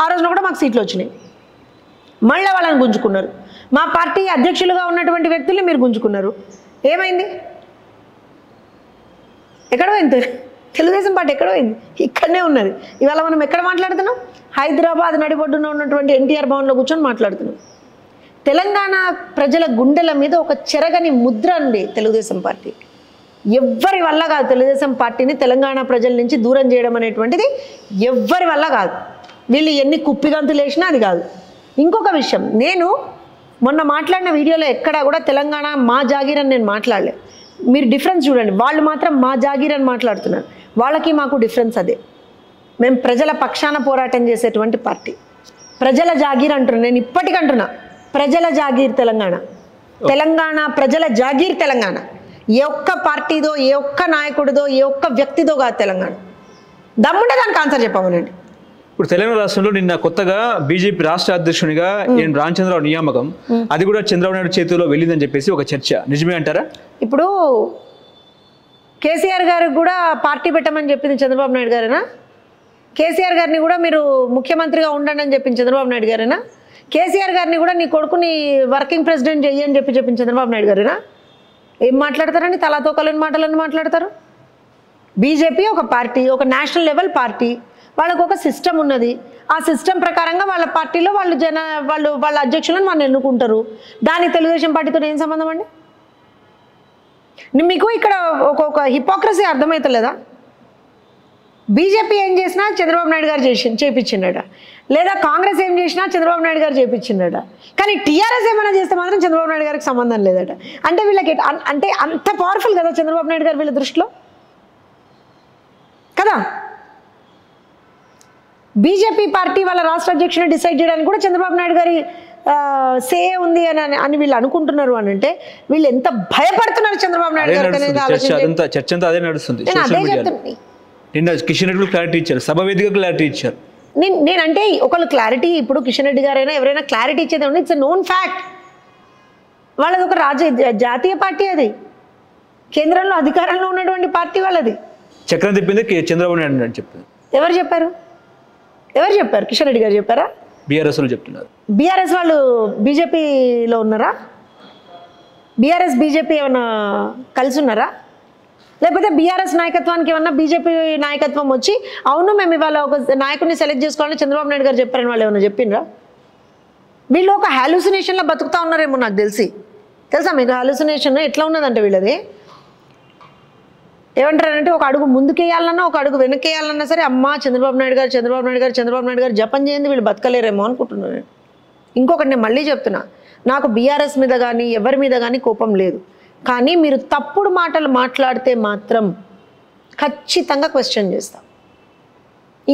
ఆ రోజున కూడా మాకు సీట్లు వచ్చినాయి. మళ్ళీ వాళ్ళని గుంజుకున్నారు. మా పార్టీ అధ్యక్షులుగా ఉన్నటువంటి వ్యక్తుల్ని మీరు గుంజుకున్నారు. ఏమైంది? ఎక్కడ పోయింది తెలుగుదేశం పార్టీ? ఎక్కడ పోయింది? ఇక్కడనే ఉన్నది. ఇవాళ మనం ఎక్కడ మాట్లాడుతున్నాం? హైదరాబాద్ నడిబొడ్డున ఉన్నటువంటి ఎన్టీఆర్ భవన్లో కూర్చొని మాట్లాడుతున్నాం. తెలంగాణ ప్రజల గుండెల మీద ఒక చెరగని ముద్ర అండి తెలుగుదేశం పార్టీ. ఎవ్వరి వల్ల కాదు తెలుగుదేశం పార్టీని తెలంగాణ ప్రజల నుంచి దూరం చేయడం అనేటువంటిది, ఎవ్వరి వల్ల కాదు. వీళ్ళు ఎన్ని కుప్పిగంతులు వేసినా అది కాదు. ఇంకొక విషయం, నేను మొన్న మాట్లాడిన వీడియోలో ఎక్కడా కూడా తెలంగాణ మా జాగీర్ అని నేను మాట్లాడలే. మీరు డిఫరెన్స్ చూడండి. వాళ్ళు మాత్రం మా జాగీర్ అని మాట్లాడుతున్నారు. వాళ్ళకి మాకు డిఫరెన్స్ అదే. మేము ప్రజల పక్షాన పోరాటం చేసేటువంటి పార్టీ. ప్రజల జాగీర్ అంటున్నా, నేను ఇప్పటికంటున్నా, ప్రజల జాగీర్ తెలంగాణ. తెలంగాణ ప్రజల జాగీర్ తెలంగాణ. ఏ ఒక్క పార్టీదో, ఏ ఒక్క నాయకుడిదో, ఏ ఒక్క వ్యక్తిదో కాదు తెలంగాణ. దమ్ముంటే దానికి ఆన్సర్ చెప్పమనండి. ఇప్పుడు తెలంగాణ రాష్ట్రంలో నిన్న కొత్తగా బీజేపీ రాష్ట్ర అధ్యక్షునిగా రామచంద్రరావు నియామకం, అది కూడా చంద్రబాబు నాయుడు చేతిలో వెళ్ళిందని చెప్పేసి ఒక చర్చ, నిజమే అంటారా? ఇప్పుడు కేసీఆర్ గారికి కూడా పార్టీ పెట్టమని చెప్పింది చంద్రబాబు నాయుడు గారేనా? కేసీఆర్ గారిని కూడా మీరు ముఖ్యమంత్రిగా ఉండండి అని చెప్పింది చంద్రబాబు నాయుడు గారేనా? కేసీఆర్ గారిని కూడా నీ కొడుకుని వర్కింగ్ ప్రెసిడెంట్ చెయ్యి అని చెప్పింది చంద్రబాబు నాయుడు గారేనా? ఏం మాట్లాడతారండి? తలాతో కలని మాటలని మాట్లాడతారు. బీజేపీ ఒక పార్టీ, ఒక నేషనల్ లెవెల్ పార్టీ. వాళ్ళకు ఒక సిస్టమ్ ఉన్నది. ఆ సిస్టమ్ ప్రకారంగా వాళ్ళ పార్టీలో వాళ్ళ అధ్యక్షులను వాళ్ళు ఎన్నుకుంటారు. దానికి తెలుగుదేశం పార్టీతో ఏం సంబంధం అండి? మీకు ఇక్కడ ఒక హిపోక్రసీ అర్థమవుతలేదా? బీజేపీ ఏం చేసినా చంద్రబాబు నాయుడు గారు చేయించిండట, లేదా కాంగ్రెస్ ఏం చేసినా చంద్రబాబు నాయుడు గారు చేయించిండట. కానీ టీఆర్ఎస్ ఏమైనా చేస్తే మాత్రం చంద్రబాబు నాయుడు గారికి సంబంధం లేదట. అంటే వీళ్ళకి అంటే అంత పవర్ఫుల్ కదా చంద్రబాబు నాయుడు గారు వీళ్ళ దృష్టిలో కదా. బీజేపీ పార్టీ వాళ్ళ రాష్ట్ర అధ్యక్షుని డిసైడ్ చేయడానికి కూడా చంద్రబాబు నాయుడు గారి సే ఉంది అని వీళ్ళు అనుకుంటున్నారు అని అంటే వీళ్ళు ఎంత భయపడుతున్నారు చంద్రబాబు నాయుడు గారు అనేది ఆలోచించండి. నేను అదే చెప్తున్నా. నిన్న కిషన్ రెడ్డి క్లారిటీ ఇచ్చారు, సభ వేదిక క్లారిటీ ఇచ్చారు. నేనంటే ఒకళ్ళు క్లారిటీ, ఇప్పుడు కిషన్ రెడ్డి గారైనా ఎవరైనా క్లారిటీ ఇచ్చేది ఉంది. It's a known fact. వాళ్ళది ఒక జాతీయ పార్టీ, అది కేంద్రంలో అధికారంలో ఉన్నటువంటి పార్టీ వాళ్ళది. చక్రం తిప్పింది చంద్రబాబు నాయుడు అని చెప్పింది. ఎవరు చెప్పారు? కిషన్ రెడ్డి గారు చెప్పారా? బీఆర్ఎస్ వాళ్ళు చెప్తున్నారు. బీఆర్ఎస్ వాళ్ళు బీజేపీలో ఉన్నారా? బీఆర్ఎస్ బీజేపీ ఏమన్నా కలిసి ఉన్నారా? లేకపోతే బీఆర్ఎస్ నాయకత్వానికి ఏమన్నా బీజేపీ నాయకత్వం వచ్చి అవును మేము ఇవాళ ఒక నాయకుడిని సెలెక్ట్ చేసుకోవాలని చంద్రబాబు నాయుడు గారు చెప్పారని వాళ్ళు ఏమన్నా చెప్పిండ్రా? వీళ్ళు ఒక హాలుసినేషన్లో బతుకుతా ఉన్నారేమో నాకు తెలుసా మీకు? హాలుసినేషన్ ఎట్లా ఉన్నదంటే వీళ్ళది ఏమంటారంటే ఒక అడుగు ముందుకేయాలన్నా ఒక అడుగు వెనక్కేయాలన్నా సరే అమ్మ చంద్రబాబు నాయుడు గారు జపం చేయండి, వీళ్ళు బతకలేరేమో అనుకుంటున్నాను నేను. ఇంకొకటి నేను మళ్ళీ చెప్తున్నా, నాకు బీఆర్ఎస్ మీద కానీ ఎవరి మీద కానీ కోపం లేదు. కానీ మీరు తప్పుడు మాటలు మాట్లాడితే మాత్రం ఖచ్చితంగా క్వశ్చన్ చేస్తా.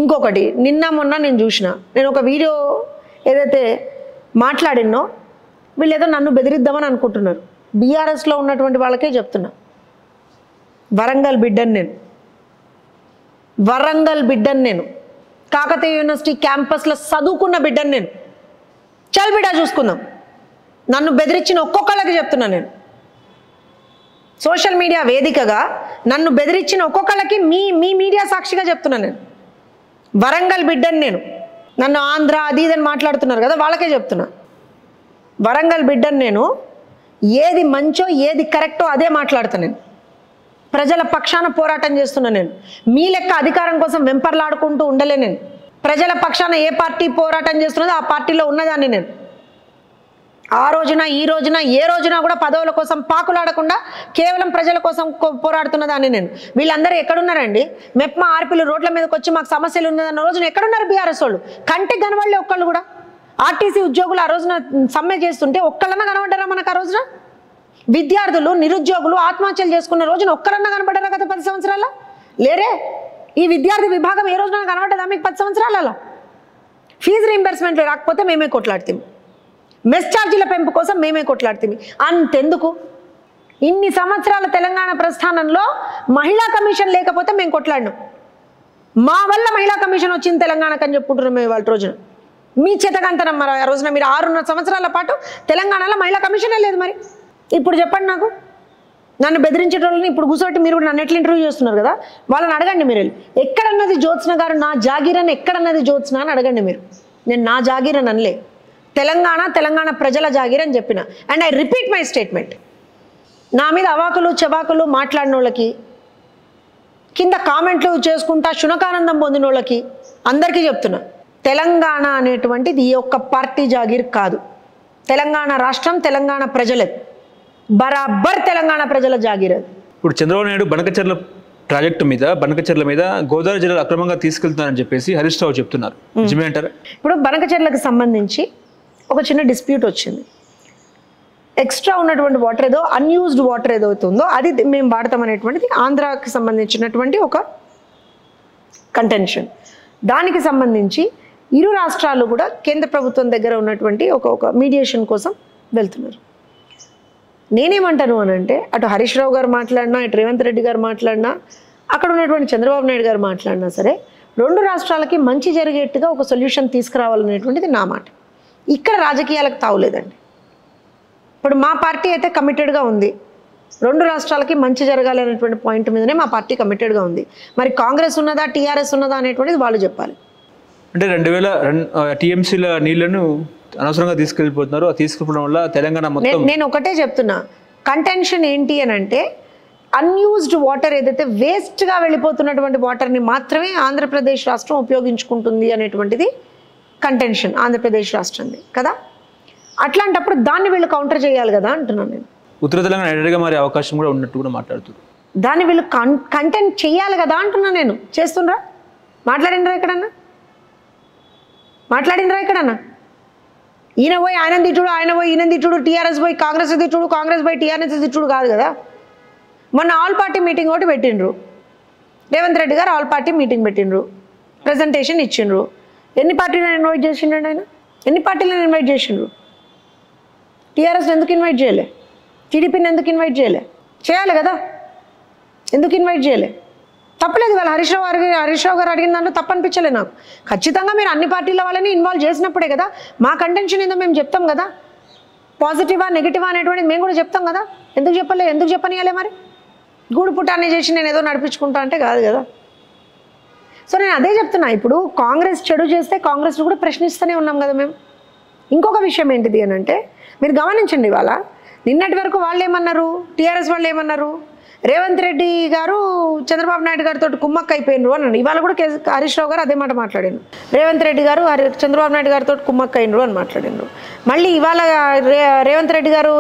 ఇంకొకటి, నిన్న మొన్న నేను ఒక వీడియో ఏదైతే మాట్లాడినో వీళ్ళు ఏదో నన్ను బెదిరిద్దామని అనుకుంటున్నారు. బీఆర్ఎస్లో ఉన్నటువంటి వాళ్ళకే చెప్తున్నా, వరంగల్ బిడ్డను నేను కాకతీయ యూనివర్సిటీ క్యాంపస్లో చదువుకున్న బిడ్డను నేను. చల్ బిడ్డ చూసుకుందాం. నన్ను బెదిరించిన ఒక్కొక్కళ్ళకి చెప్తున్నా నేను, సోషల్ మీడియా వేదికగా నన్ను బెదిరించిన ఒక్కొక్కళ్ళకి మీ మీడియా సాక్షిగా చెప్తున్నా నేను, వరంగల్ బిడ్డను నేను. నన్ను ఆంధ్ర అది ఇదని మాట్లాడుతున్నారు కదా, వాళ్ళకే చెప్తున్నా, వరంగల్ బిడ్డను నేను. ఏది మంచో ఏది కరెక్టో అదే మాట్లాడుతాను నేను. ప్రజల పక్షాన పోరాటం చేస్తున్నా నేను. మీ లెక్క అధికారం కోసం వెంపర్లాడుకుంటూ ఉండలే నేను. ప్రజల పక్షాన ఏ పార్టీ పోరాటం చేస్తున్నదో ఆ పార్టీలో ఉన్నదాన్ని నేను. ఆ రోజున ఈ రోజున ఏ రోజున కూడా పదవుల కోసం పాకులాడకుండా కేవలం ప్రజల కోసం పోరాడుతున్నదాన్ని నేను. వీళ్ళందరూ ఎక్కడున్నారండి? మెప్మా ఆర్పీలు రోడ్ల మీదకి వచ్చి మాకు సమస్యలు ఉన్నదన్న రోజున ఎక్కడున్నారు బీఆర్ఎస్ వాళ్ళు? కంటికి కనబడలే ఒక్కళ్ళు కూడా. ఆర్టీసీ ఉద్యోగులు ఆ రోజున సమ్మె చేస్తుంటే ఒక్కళ్ళన్నా కనబడ్డారా మనకు? ఆ రోజున విద్యార్థులు నిరుద్యోగులు ఆత్మహత్యలు చేసుకున్న రోజున ఒక్కరన్నా కనబడ్డారా గత 10 సంవత్సరాల? లేరే. ఈ విద్యార్థి విభాగం ఏ రోజున కనబడ్డదా మీకు 10 సంవత్సరాలలో? ఫీజు రీంబర్స్మెంట్లు రాకపోతే మేమే కొట్లాడుతాం, మెస్ ఛార్జీల పెంపు కోసం మేమే కొట్లాడుతాం. అంతెందుకు ఇన్ని సంవత్సరాల తెలంగాణ ప్రస్థానంలో మహిళా కమిషన్ లేకపోతే మేము కొట్లాడినాం. మా వల్ల మహిళా కమిషన్ వచ్చింది తెలంగాణకు అని చెప్పుకుంటున్నాం మేము వాళ్ళ రోజున. మీ చేతకంతనం మరి ఆ రోజున మీరు 6.5 సంవత్సరాల పాటు తెలంగాణలో మహిళా కమిషనే లేదు. మరి ఇప్పుడు చెప్పండి, నాకు నన్ను బెదిరించేటోళ్ళని ఇప్పుడు కూర్చోటి మీరు నన్ను ఎట్లా ఇంటర్వ్యూ చేస్తున్నారు కదా, వాళ్ళని అడగండి మీరు. ఎక్కడన్నది జ్యోత్స్న గారు నా జాగీరని ఎక్కడన్నది జ్యోత్స్న అని అడగండి మీరు. నేను నా జాగీరని అనలే, తెలంగాణ ప్రజల జాగీరని చెప్పిన. And I repeat my statement. నా మీద అవాకులు చెవాకులు మాట్లాడిన వాళ్ళకి, కింద కామెంట్లు చేసుకుంటా శునకానందం పొందిన వాళ్ళకి అందరికీ చెప్తున్నా, తెలంగాణ అనేటువంటిది ఈ ఒక్క పార్టీ జాగీర్ కాదు. తెలంగాణ రాష్ట్రం తెలంగాణ ప్రజలది, బరాబర్ తెలంగాణ ప్రజల జాగీర్ అది. ఇప్పుడు చంద్రబాబు నాయుడు బనకచెర్ల ప్రాజెక్టు మీద, బనకచెర్ల మీద గోదావరి జిల్లాలో అక్రమంగా తీసుకెళ్తున్నారని చెప్పేసి హరీష్ రావు చెప్తున్నారు, నిజమే అంటారా? ఇప్పుడు బనకచెర్లకు సంబంధించి ఒక చిన్న డిస్ప్యూట్ వచ్చింది. ఎక్స్ట్రా ఉన్నటువంటి వాటర్ ఏదో, అన్యూజ్డ్ వాటర్ ఏదైతే ఉందో అది మేము వాడతాం అనేటువంటిది ఆంధ్రాకి సంబంధించినటువంటి ఒక కంటెన్షన్. దానికి సంబంధించి ఇరు రాష్ట్రాలు కూడా కేంద్ర ప్రభుత్వం దగ్గర ఉన్నటువంటి ఒక మీడియేషన్ కోసం వెళ్తున్నారు. నేనేమంటాను అని అంటే, అటు హరీష్ రావు గారు మాట్లాడినా, ఇటు రేవంత్ రెడ్డి గారు మాట్లాడినా, అక్కడ ఉన్నటువంటి చంద్రబాబు నాయుడు గారు మాట్లాడినా సరే, 2 రాష్ట్రాలకి మంచి జరిగేట్టుగా ఒక సొల్యూషన్ తీసుకురావాలనేటువంటిది నా మాట. ఇక్కడ రాజకీయాలకు తావులేదండి. ఇప్పుడు మా పార్టీ అయితే కమిటెడ్గా ఉంది, 2 రాష్ట్రాలకి మంచి జరగాలి అనేటువంటి పాయింట్ మీదనే మా పార్టీ కమిటెడ్గా ఉంది. మరి కాంగ్రెస్ ఉన్నదా టీఆర్ఎస్ ఉన్నదా అనేటువంటిది వాళ్ళు చెప్పాలి. అంటే 2000 టీఎంసీల నీళ్లను అనవసరంగా తీసుకెళ్ళిపోతున్నారు. ఆ తీసుకెళ్ళడం వల్ల తెలంగాణ మొత్తం, నేను ఒకటే చెప్తున్నా, కంటెన్షన్ ఏంటి అని అంటే, అన్యూజ్డ్ వాటర్ ఏదైతే వేస్ట్గా వెళ్ళిపోతున్నటువంటి వాటర్ని మాత్రమే ఆంధ్రప్రదేశ్ రాష్ట్రం ఉపయోగించుకుంటుంది అనేటువంటిది కంటెన్షన్ ఆంధ్రప్రదేశ్ రాష్ట్రంది కదా. అట్లాంటప్పుడు దాన్ని వీళ్ళు కౌంటర్ చేయాలి కదా అంటున్నాను నేను. ఉత్తర తెలంగాణ ఎడగా మారే అవకాశం కూడా ఉన్నట్టు కూడా మాట్లాడుతున్నారు. దాన్ని వీళ్ళు కంటెంట్ చేయాలి కదా అంటున్నా నేను. చేస్తుండ్రా? మాట్లాడినరా ఎక్కడన్నా? ఈయన పోయి ఆయన తిట్టుడు, ఆయన పోయి ఈయన తిట్టుడు, టీఆర్ఎస్ పోయి కాంగ్రెస్ తిట్టుడు, కాంగ్రెస్ పోయి టీఆర్ఎస్ తిట్టుడు కాదు కదా. మొన్న ఆల్ పార్టీ మీటింగ్ ఒకటి పెట్టిండ్రు, రేవంత్ రెడ్డి గారు ఆల్ పార్టీ మీటింగ్ పెట్టిండ్రు, ప్రెజెంటేషన్ ఇచ్చిండ్రు. ఎన్ని పార్టీలను ఇన్వైట్ చేసిండ్రు ఆయన? ఎన్ని పార్టీలను ఇన్వైట్ చేసిండ్రు? టీఆర్ఎస్ని ఎందుకు ఇన్వైట్ చేయలే? టీడీపీని ఎందుకు ఇన్వైట్ చేయలే? చేయాలి కదా, ఎందుకు ఇన్వైట్ చేయలే? తప్పలేదు. వాళ్ళు హరీష్ రావు గారు అడిగిన దాంట్లో తప్పనిపించలే నాకు. ఖచ్చితంగా మీరు అన్ని పార్టీల వాళ్ళని ఇన్వాల్వ్ చేసినప్పుడే కదా మా కంటెన్షన్ ఏందో మేము చెప్తాం కదా. పాజిటివా నెగిటివా అనేటువంటిది మేము కూడా చెప్తాం కదా. ఎందుకు చెప్పనియాలే? మరి గూడు పుటాన్ని చేసి నేను ఏదో నడిపించుకుంటా అంటే కాదు కదా. సో నేను అదే చెప్తున్నా, ఇప్పుడు కాంగ్రెస్ చెడు చేస్తే కాంగ్రెస్ని కూడా ప్రశ్నిస్తూనే ఉన్నాం కదా మేము. ఇంకొక విషయం ఏంటిది అని అంటే, మీరు గమనించండి, ఇవాళ నిన్నటి వరకు వాళ్ళు ఏమన్నారు, టీఆర్ఎస్ వాళ్ళు ఏమన్నారు, రేవంత్ రెడ్డి గారు చంద్రబాబు నాయుడు గారితో కుమ్మక్క అయిపోయినరు అన్నాడు. ఇవాళ కూడా హరీష్ రావు గారు అదే మాట మాట్లాడారు. రేవంత్ రెడ్డి గారు చంద్రబాబు నాయుడు గారితో కుమ్మక్క అయినరు అని మాట్లాడినరు. మళ్ళీ ఇవాళ రేవంత్ రెడ్డి గారు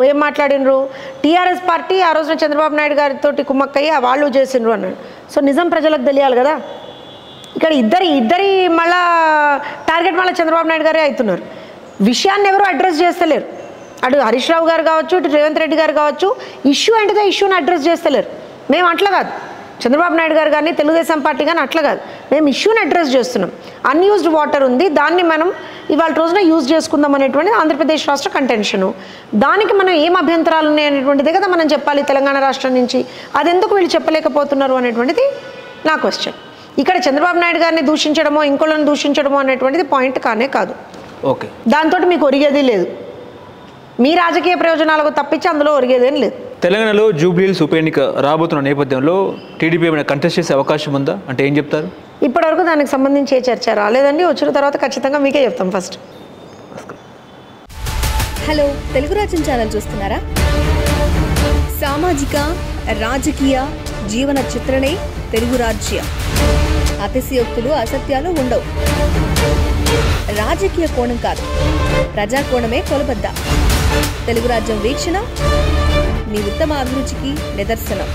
ఏం మాట్లాడినరు, టీఆర్ఎస్ పార్టీ ఆ రోజున చంద్రబాబు నాయుడు గారితో కుమ్మక్క అయ్యి వాళ్ళు చేసినరు అన్నాడు. సో నిజం ప్రజలకు తెలియాలి కదా. ఇక్కడ ఇద్దరి మళ్ళా టార్గెట్ మళ్ళీ చంద్రబాబు నాయుడు గారే అవుతున్నారు. విషయాన్ని ఎవరు అడ్రస్ చేస్తలేరు. అటు హరీష్ రావు గారు కావచ్చు, ఇటు రేవంత్ రెడ్డి గారు కావచ్చు, ఇష్యూ ఏంటిదో ఇష్యూని అడ్రస్ చేస్తలేరు. మేము అట్లా కాదు, చంద్రబాబు నాయుడు గారు కానీ తెలుగుదేశం పార్టీ కానీ అట్లా కాదు, మేము ఇష్యూని అడ్రస్ చేస్తున్నాం. అన్యూజ్డ్ వాటర్ ఉంది, దాన్ని మనం ఇవాళ రోజున యూజ్ చేసుకుందాం అనేటువంటిది ఆంధ్రప్రదేశ్ రాష్ట్ర కంటెన్షను. దానికి మనం ఏం అభ్యంతరాలు ఉన్నాయి అనేటువంటిదే కదా మనం చెప్పాలి తెలంగాణ రాష్ట్రం నుంచి. అది ఎందుకు వీళ్ళు చెప్పలేకపోతున్నారు అనేటువంటిది నా క్వశ్చన్. ఇక్కడ చంద్రబాబు నాయుడు గారిని దూషించడమో ఇంకోళ్ళని దూషించడమో అనేటువంటిది పాయింట్ కానే కాదు. ఓకే, దాంతో మీకు ఒరిగేది లేదు, మీ రాజకీయ ప్రయోజనాలకు తప్పించి అందులో ఒరిగేదేం లేదు. తెలంగాణలో జూబ్లీహిల్స్ ఉప ఎన్నిక రాబోతున్న నేపథ్యంలో టీడీపీ ఏమైనా కంటెస్ట్ చేసే అవకాశం ఉందా? అంటే ఏం చెప్తారు? ఇప్పటివరకు దానికి సంబంధించి ఏ చర్చ రాలేదండి. వచ్చిన తర్వాత ఖచ్చితంగా మీకే చెప్తాం. ఫస్ట్ హలో, తెలుగు రాజ్యం ఛానల్ చూస్తున్నారా? సామాజిక రాజకీయ జీవన చిత్రణే తెలుగు రాజ్యం. అతిశయోక్తులు అసత్యాలు ఉండవు. రాజకీయ కోణం కాదు, ప్రజా కోణమే కొలబద్ద. తెలుగు రాజ్యం వీక్షణ మీ ఉత్తమ అభిరుచికి నిదర్శనం.